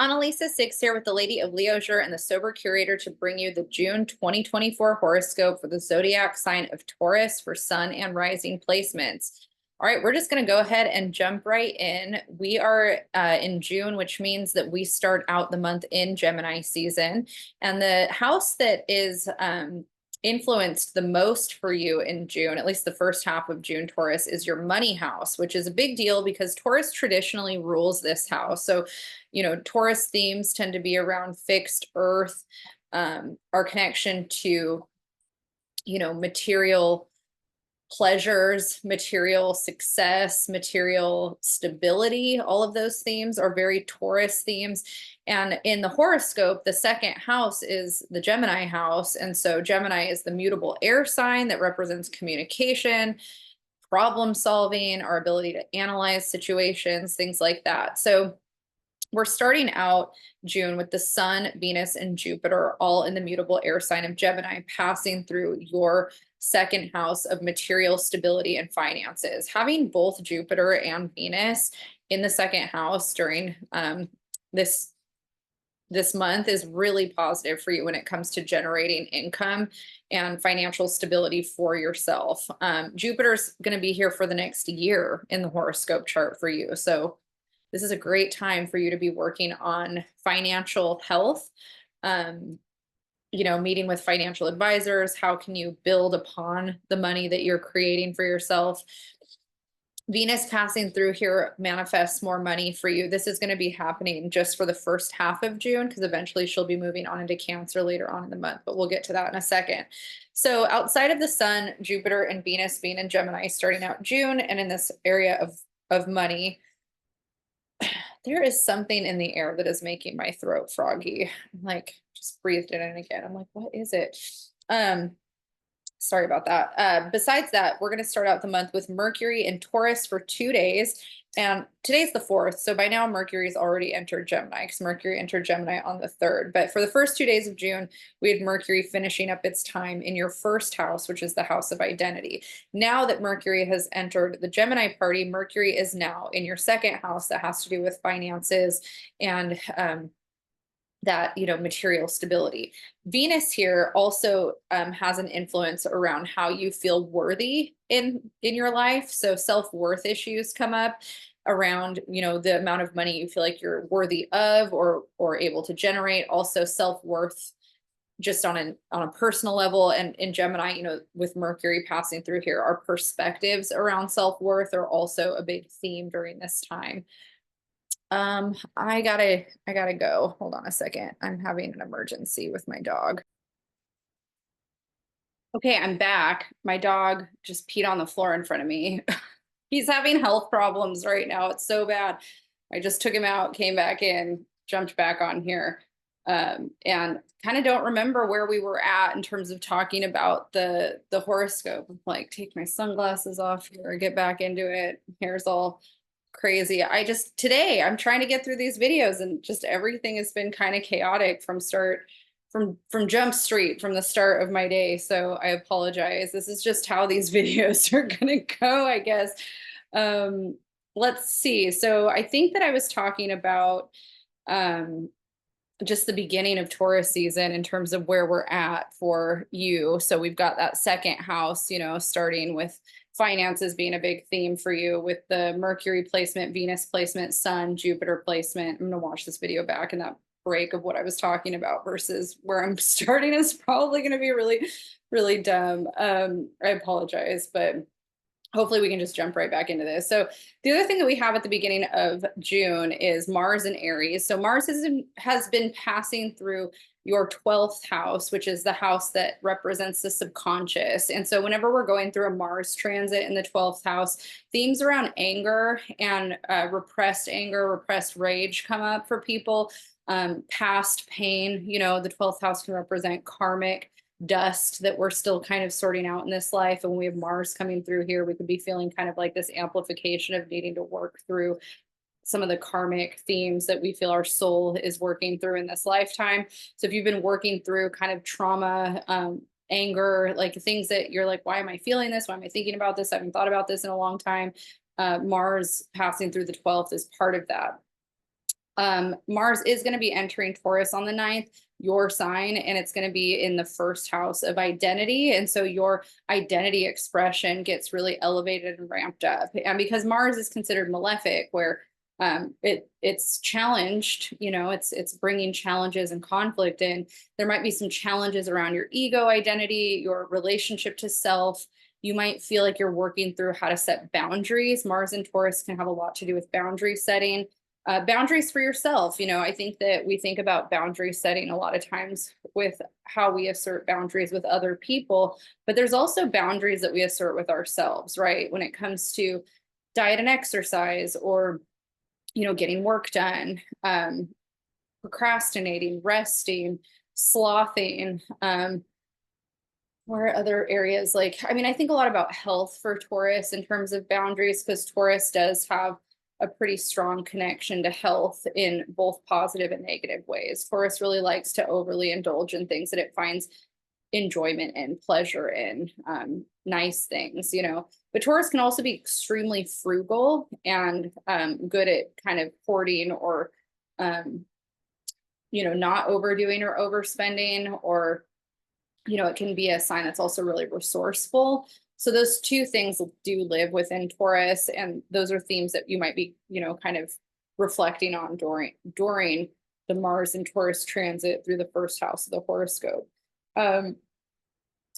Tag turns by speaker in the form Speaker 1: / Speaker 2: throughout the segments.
Speaker 1: Analisa Six here with the Lady of Leisure and the Sober Curator to bring you the June 2024 horoscope for the zodiac sign of Taurus for sun and rising placements. All right, we're just going to go ahead and jump right in. We are in June, which means that we start out the month in Gemini season. And the house that is influenced the most for you in June, at least the first half of June, Taurus, is your money house, which is a big deal because Taurus traditionally rules this house. So, you know, Taurus themes tend to be around fixed earth, our connection to, you know, material pleasures, material success, material stability. All of those themes are very Taurus themes. And in the horoscope, the second house is the Gemini house. And so Gemini is the mutable air sign that represents communication, problem solving, our ability to analyze situations, things like that. So we're starting out June with the Sun, Venus, and Jupiter all in the mutable air sign of Gemini, passing through your second house of material stability and finances. Having both Jupiter and Venus in the second house during this month is really positive for you when it comes to generating income and financial stability for yourself. Jupiter's going to be here for the next year in the horoscope chart for you. So this is a great time for you to be working on financial health, you know, meeting with financial advisors. How can you build upon the money that you're creating for yourself? Venus passing through here manifests more money for you. This is going to be happening just for the first half of June because eventually she'll be moving on into Cancer later on in the month, but we'll get to that in a second. So outside of the Sun, Jupiter, and Venus being in Gemini starting out June and in this area of money, there is something in the air that is making my throat froggy. I'm like, just breathed it in again. I'm like, what is it? Sorry about that. Besides that, we're going to start out the month with Mercury in Taurus for 2 days. And today's the 4th. So by now Mercury's already entered Gemini because Mercury entered Gemini on the 3rd. But for the first 2 days of June, we had Mercury finishing up its time in your first house, which is the house of identity. Now that Mercury has entered the Gemini party, Mercury is now in your second house that has to do with finances and that, you know, material stability. Venus here also has an influence around how you feel worthy in your life. So self-worth issues come up around, you know, the amount of money you feel like you're worthy of or able to generate. Also self-worth just on a personal level. And in Gemini, you know, with Mercury passing through here, our perspectives around self-worth are also a big theme during this time. I gotta go. Hold on a second. I'm having an emergency with my dog. Okay, I'm back. My dog just peed on the floor in front of me. He's having health problems right now. It's so bad. I just took him out, came back in, jumped back on here. And kind of don't remember where we were at in terms of talking about the horoscope. Like, take my sunglasses off here, get back into it. Hair's all crazy. Today I'm trying to get through these videos and just everything has been kind of chaotic from Jump Street from the start of my day. So I apologize. This is just how these videos are gonna go, I guess. Let's see. So I think that I was talking about just the beginning of Taurus season in terms of where we're at for you. So we've got that second house, you know, starting with finances being a big theme for you with the Mercury placement, Venus placement, Sun, Jupiter placement. I'm going to watch this video back and that break of what I was talking about versus where I'm starting is probably going to be really, really dumb. I apologize, but hopefully we can just jump right back into this. So the other thing that we have at the beginning of June is Mars in Aries. So Mars has been passing through your 12th house, which is the house that represents the subconscious. And so whenever we're going through a Mars transit in the 12th house, themes around anger and repressed anger, repressed rage come up for people. Past pain, you know, the 12th house can represent karmic dust that we're still kind of sorting out in this life. And when we have Mars coming through here, we could be feeling kind of like this amplification of needing to work through some of the karmic themes that we feel our soul is working through in this lifetime. So if you've been working through kind of trauma, anger, like things that you're like, why am I feeling this? Why am I thinking about this? I haven't thought about this in a long time. Mars passing through the 12th is part of that. Mars is going to be entering Taurus on the 9th, your sign, and it's going to be in the first house of identity. And so your identity expression gets really elevated and ramped up. And because Mars is considered malefic, where it's challenged, it's bringing challenges and conflict in. There might be some challenges around your ego identity, your relationship to self. You might feel like you're working through how to set boundaries. Mars and Taurus can have a lot to do with boundary setting. Boundaries for yourself. I think that we think about boundary setting a lot of times with how we assert boundaries with other people, but there's also boundaries that we assert with ourselves, right? When it comes to diet and exercise, or, getting work done, procrastinating, resting, slothing, where other areas I think a lot about health for Taurus in terms of boundaries, because Taurus does have a pretty strong connection to health in both positive and negative ways. Taurus really likes to overly indulge in things that it finds enjoyment and pleasure in, nice things, But Taurus can also be extremely frugal and good at kind of hoarding, or, not overdoing or overspending, or, it can be a sign that's also really resourceful. So those two things do live within Taurus, and those are themes that you might be, kind of reflecting on during the Mars and Taurus transit through the first house of the horoscope. I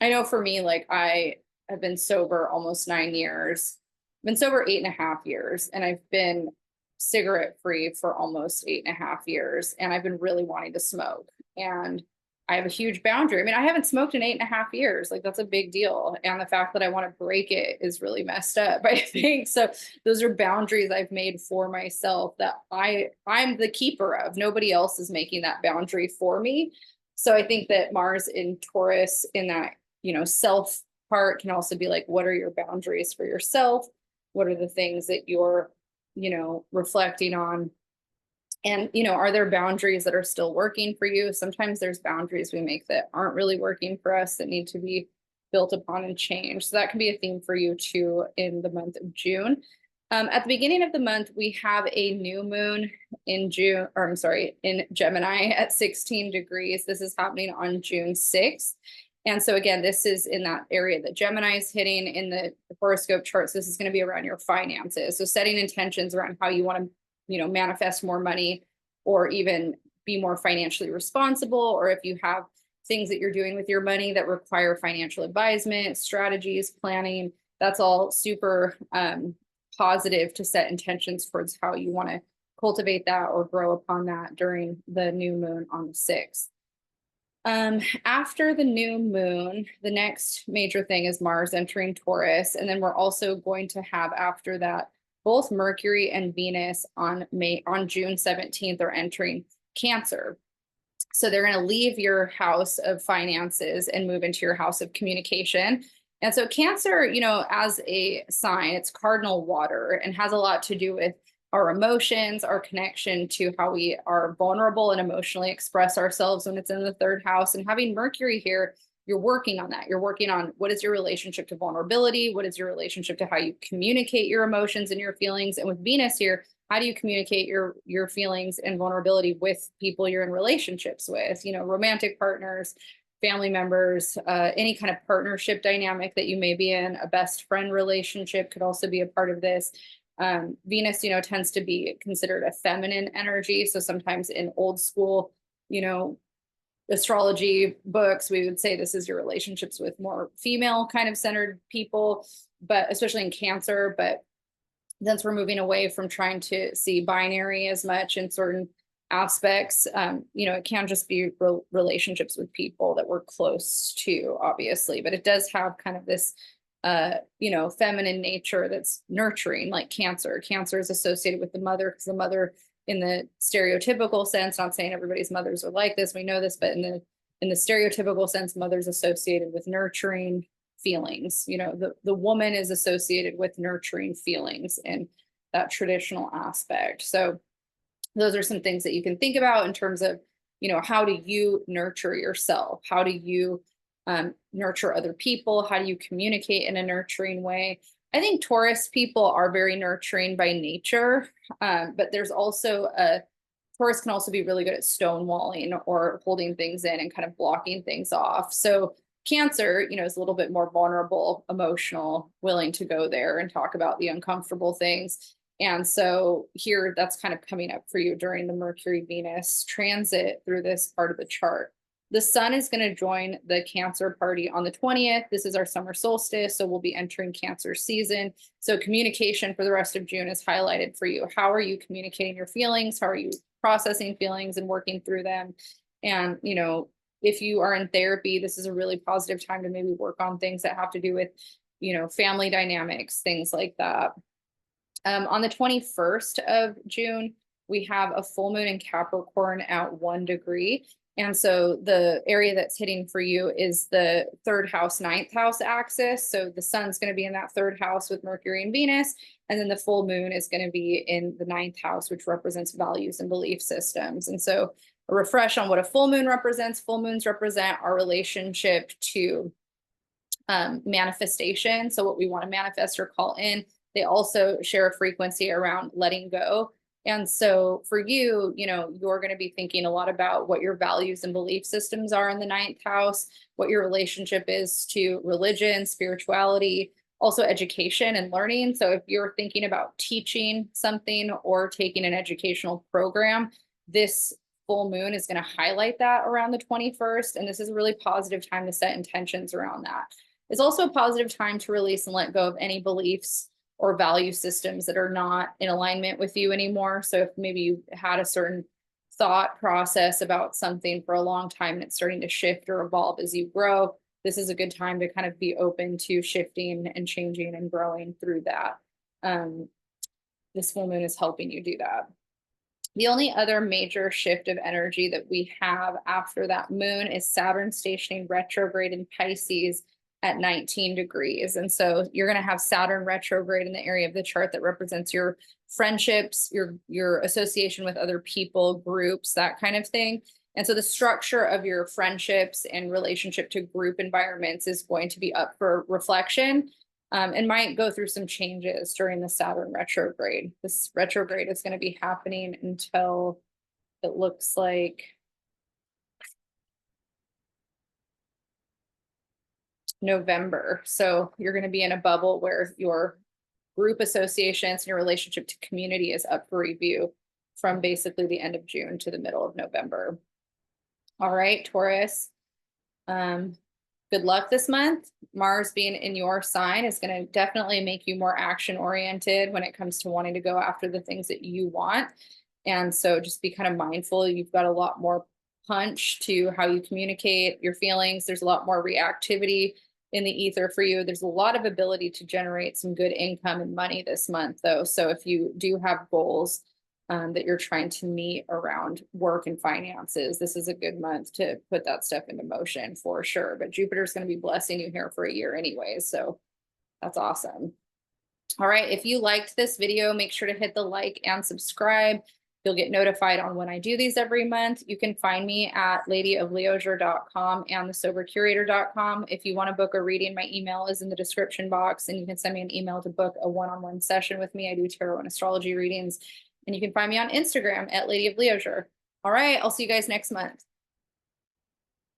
Speaker 1: know for me, I have been sober almost 9 years. I've been sober 8.5 years, and I've been cigarette free for almost 8.5 years, and I've been really wanting to smoke. And I have a huge boundary. I mean, I haven't smoked in 8.5 years. That's a big deal. And the fact that I want to break it is really messed up, I think. So those are boundaries I've made for myself that I'm the keeper of. Nobody else is making that boundary for me. So I think that Mars in Taurus in that, self part can also be what are your boundaries for yourself? What are the things that you're, reflecting on? And, are there boundaries that are still working for you? Sometimes there's boundaries we make that aren't really working for us, that need to be built upon and changed. So that can be a theme for you too in the month of June. At the beginning of the month, we have a new moon in in Gemini at 16 degrees. This is happening on June 6th. And so again, this is in that area that Gemini is hitting in the horoscope charts. This is going to be around your finances. So setting intentions around how you want to manifest more money, or even be more financially responsible, or if you have things that you're doing with your money that require financial advisement, strategies, planning, that's all super positive to set intentions towards how you want to cultivate that or grow upon that during the new moon on the 6th. After the new moon, the next major thing is Mars entering Taurus. And then we're also going to have after that, both Mercury and Venus on June 17th are entering Cancer. So they're going to leave your house of finances and move into your house of communication. And so Cancer, as a sign, it's cardinal water and has a lot to do with our emotions, our connection to how we are vulnerable and emotionally express ourselves when it's in the 3rd house. And having Mercury here, you're working on that. You're working on what is your relationship to vulnerability? What is your relationship to how you communicate your emotions and your feelings? And with Venus here, how do you communicate your feelings and vulnerability with people you're in relationships with, romantic partners, family members, any kind of partnership dynamic that you may be in. A best friend relationship could also be a part of this. Venus, tends to be considered a feminine energy. So sometimes in old school, astrology books, we would say this is your relationships with more female kind of centered people, but especially in Cancer. But since we're moving away from trying to see binary as much in certain aspects, it can just be relationships with people that we're close to, obviously, but it does have kind of this feminine nature that's nurturing, like Cancer. Cancer is associated with the mother, because the mother, in the stereotypical sense, not saying everybody's mothers are like this, we know this, but in the stereotypical sense, mother's associated with nurturing feelings. The woman is associated with nurturing feelings in that traditional aspect. So those are some things that you can think about in terms of, how do you nurture yourself? How do you nurture other people? How do you communicate in a nurturing way? I think Taurus people are very nurturing by nature, but there's also a Taurus can also be really good at stonewalling or holding things in and kind of blocking things off. So Cancer, is a little bit more vulnerable, emotional, willing to go there and talk about the uncomfortable things. And so here that's kind of coming up for you during the Mercury Venus transit through this part of the chart. The sun is going to join the Cancer party on the 20th. This is our summer solstice, so we'll be entering Cancer season. So communication for the rest of June is highlighted for you. How are you communicating your feelings? How are you processing feelings and working through them? And, if you are in therapy, this is a really positive time to maybe work on things that have to do with, family dynamics, things like that. On the 21st of June, we have a full moon in Capricorn at 1 degree. And so the area that's hitting for you is the 3rd house, 9th house axis. So the sun's going to be in that 3rd house with Mercury and Venus. And then the full moon is going to be in the 9th house, which represents values and belief systems. And so a refresh on what a full moon represents. Full moons represent our relationship to manifestation. So what we want to manifest or call in. They also share a frequency around letting go. And so for you, you're going to be thinking a lot about what your values and belief systems are in the 9th house, what your relationship is to religion, spirituality, also education and learning. So if you're thinking about teaching something or taking an educational program, this full moon is going to highlight that around the 21st. And this is a really positive time to set intentions around that. It's also a positive time to release and let go of any beliefs or value systems that are not in alignment with you anymore. So if maybe you had a certain thought process about something for a long time and it's starting to shift or evolve as you grow, this is a good time to kind of be open to shifting and changing and growing through that. This full moon is helping you do that. The only other major shift of energy that we have after that moon is Saturn stationing retrograde in Pisces at 19 degrees. And so you're going to have Saturn retrograde in the area of the chart that represents your friendships, your association with other people, groups, that kind of thing. And so the structure of your friendships and relationship to group environments is going to be up for reflection, and might go through some changes during the Saturn retrograde. This retrograde is going to be happening until it looks like November. So you're going to be in a bubble where your group associations and your relationship to community is up for review from basically the end of June to the middle of November. All right, Taurus. Good luck this month. Mars being in your sign is going to definitely make you more action oriented when it comes to wanting to go after the things that you want. And so just be kind of mindful. You've got a lot more punch to how you communicate your feelings. There's a lot more reactivity in the ether for you. There's a lot of ability to generate some good income and money this month, though. So if you do have goals that you're trying to meet around work and finances, this is a good month to put that stuff into motion for sure. But Jupiter's going to be blessing you here for a year anyways. So that's awesome. All right. If you liked this video, make sure to hit the like and subscribe. You'll get notified on when I do these every month. You can find me at ladyofleosure.com and thesobercurator.com. If you want to book a reading, my email is in the description box, and you can send me an email to book a one-on-one session with me. I do tarot and astrology readings. And you can find me on Instagram at Lady of Leosure. All right, I'll see you guys next month.